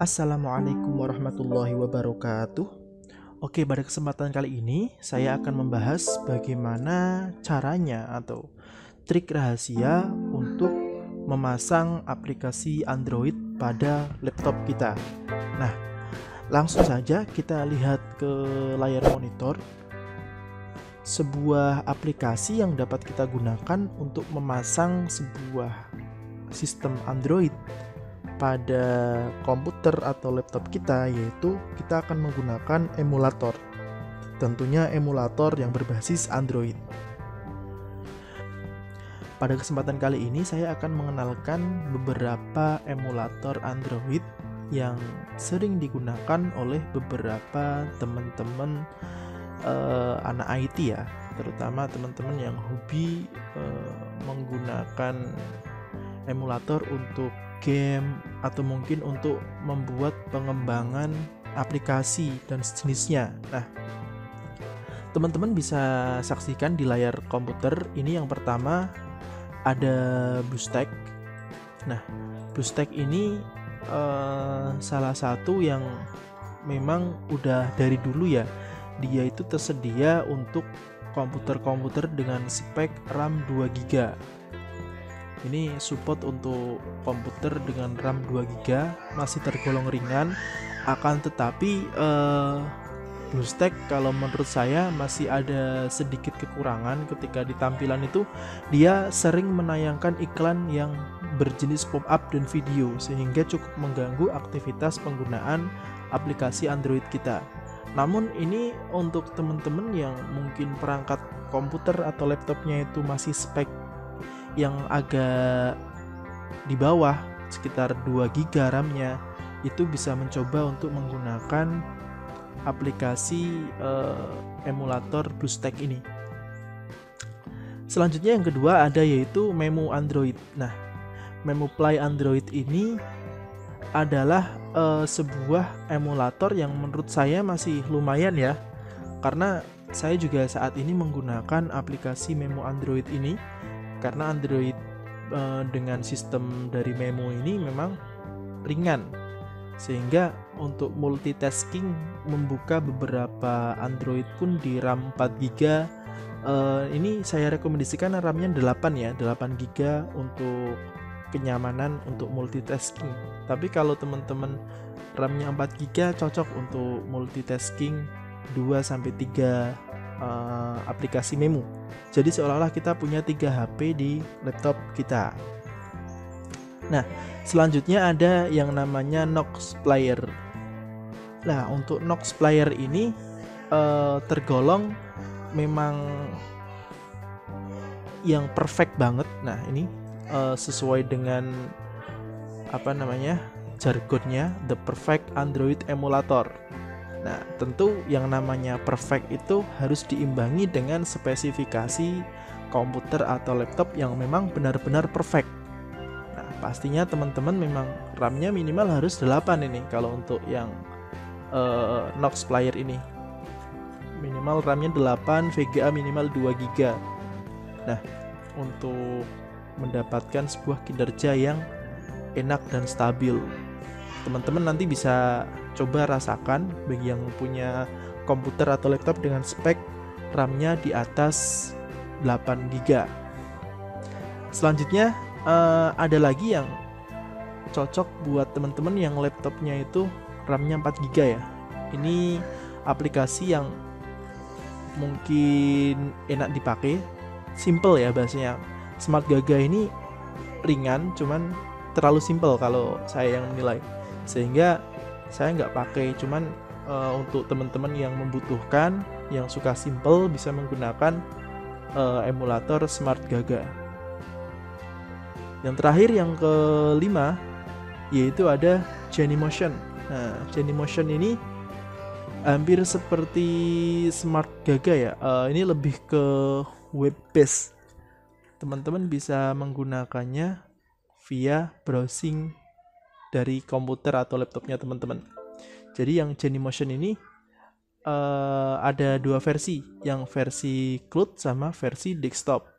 Assalamualaikum warahmatullahi wabarakatuh. Oke, pada kesempatan kali ini saya akan membahas bagaimana caranya atau trik rahasia untuk memasang aplikasi Android pada laptop kita. Nah, langsung saja kita lihat ke layar monitor. Sebuah aplikasi yang dapat kita gunakan untuk memasang sebuah sistem Android pada komputer atau laptop kita, yaitu kita akan menggunakan emulator. Tentunya emulator yang berbasis Android. Pada kesempatan kali ini saya akan mengenalkan beberapa emulator Android yang sering digunakan oleh beberapa teman-teman anak IT ya, terutama teman-teman yang hobi menggunakan emulator untuk game atau mungkin untuk membuat pengembangan aplikasi dan sejenisnya. Nah, teman-teman bisa saksikan di layar komputer ini. Yang pertama ada BlueStack. Nah, BlueStack ini salah satu yang memang udah dari dulu ya, dia itu tersedia untuk komputer-komputer dengan spek RAM 2GB. Ini support untuk komputer dengan RAM 2GB, masih tergolong ringan. Akan tetapi BlueStack kalau menurut saya masih ada sedikit kekurangan ketika di tampilan itu dia sering menayangkan iklan yang berjenis pop-up dan video, sehingga cukup mengganggu aktivitas penggunaan aplikasi Android kita. Namun ini untuk teman-teman yang mungkin perangkat komputer atau laptopnya itu masih spek yang agak di bawah, sekitar 2GB RAM-nya, itu bisa mencoba untuk menggunakan aplikasi emulator BlueStack ini. Selanjutnya yang kedua ada yaitu Memu Android. Nah, Memu Play Android ini adalah sebuah emulator yang menurut saya masih lumayan ya, karena saya juga saat ini menggunakan aplikasi Memu Android ini, karena Android dengan sistem dari Memu ini memang ringan, sehingga untuk multitasking membuka beberapa Android pun di RAM 4GB. Ini saya rekomendasikan RAM-nya 8 ya, 8GB untuk kenyamanan untuk multitasking. Tapi kalau teman-teman RAM-nya 4GB cocok untuk multitasking 2-3 aplikasi Memu. Jadi seolah-olah kita punya 3 HP di laptop kita. Nah, selanjutnya ada yang namanya Nox Player. Nah, untuk Nox Player ini tergolong memang yang perfect banget. Nah, ini sesuai dengan jargonnya, the perfect Android emulator. Nah, tentu yang namanya perfect itu harus diimbangi dengan spesifikasi komputer atau laptop yang memang benar-benar perfect. Nah, pastinya teman-teman memang RAM-nya minimal harus 8 ini kalau untuk yang Nox Player ini. Minimal RAM-nya 8, VGA minimal 2GB. Nah, untuk mendapatkan sebuah kinerja yang enak dan stabil, teman-teman nanti bisa coba rasakan bagi yang punya komputer atau laptop dengan spek RAM-nya di atas 8GB. Selanjutnya ada lagi yang cocok buat teman-teman yang laptopnya itu RAM-nya 4GB ya. Ini aplikasi yang mungkin enak dipakai, simple ya bahasanya. Smart Gaga ini ringan, cuman terlalu simple kalau saya yang menilai, sehingga saya nggak pakai. Cuman untuk teman-teman yang membutuhkan, yang suka simple, bisa menggunakan emulator Smart Gaga. Yang terakhir, yang kelima, yaitu ada Genymotion. Nah, Genymotion ini hampir seperti Smart Gaga ya. Ini lebih ke web based. Teman-teman bisa menggunakannya via browsing dari komputer atau laptopnya teman-teman. Jadi yang Genymotion ini ada 2 versi, yang versi cloud sama versi desktop.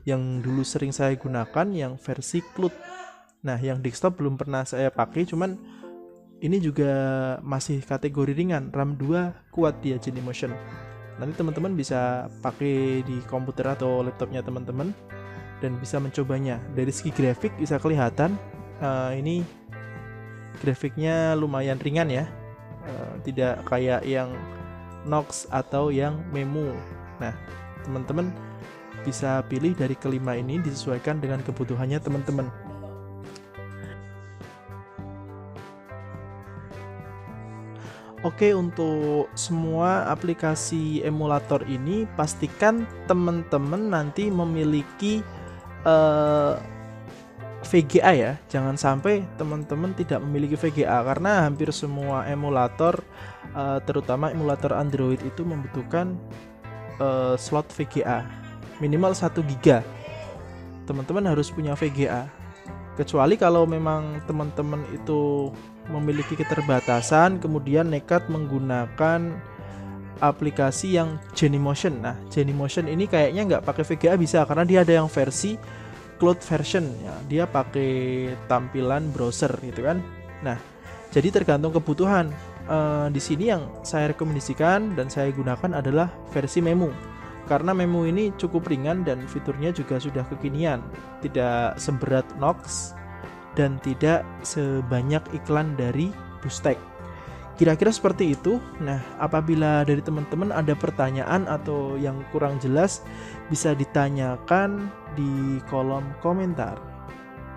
Yang dulu sering saya gunakan yang versi cloud. Nah, yang desktop belum pernah saya pakai, cuman ini juga masih kategori ringan, RAM 2 kuat dia Genymotion. Nanti teman-teman bisa pakai di komputer atau laptopnya teman-teman dan bisa mencobanya. Dari segi grafik bisa kelihatan ini grafiknya lumayan ringan ya, tidak kayak yang Knox atau yang Memu. Nah, teman-teman bisa pilih dari kelima ini disesuaikan dengan kebutuhannya teman-teman. Oke, untuk semua aplikasi emulator ini pastikan teman-teman nanti memiliki VGA ya. Jangan sampai teman-teman tidak memiliki VGA, karena hampir semua emulator terutama emulator Android itu membutuhkan slot VGA minimal 1 GB. Teman-teman harus punya VGA. Kecuali kalau memang teman-teman itu memiliki keterbatasan kemudian nekat menggunakan aplikasi yang Genymotion. Nah, Genymotion ini kayaknya nggak pakai VGA bisa, karena dia ada yang versi cloud version ya, dia pakai tampilan browser gitu kan. Nah, jadi tergantung kebutuhan. Di sini yang saya rekomendasikan dan saya gunakan adalah versi Memu, karena Memu ini cukup ringan dan fiturnya juga sudah kekinian, tidak seberat Knox dan tidak sebanyak iklan dari Boostek. Kira-kira seperti itu. Nah, apabila dari teman-teman ada pertanyaan atau yang kurang jelas, bisa ditanyakan di kolom komentar.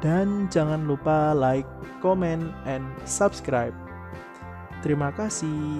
Dan jangan lupa like, comment, and subscribe. Terima kasih.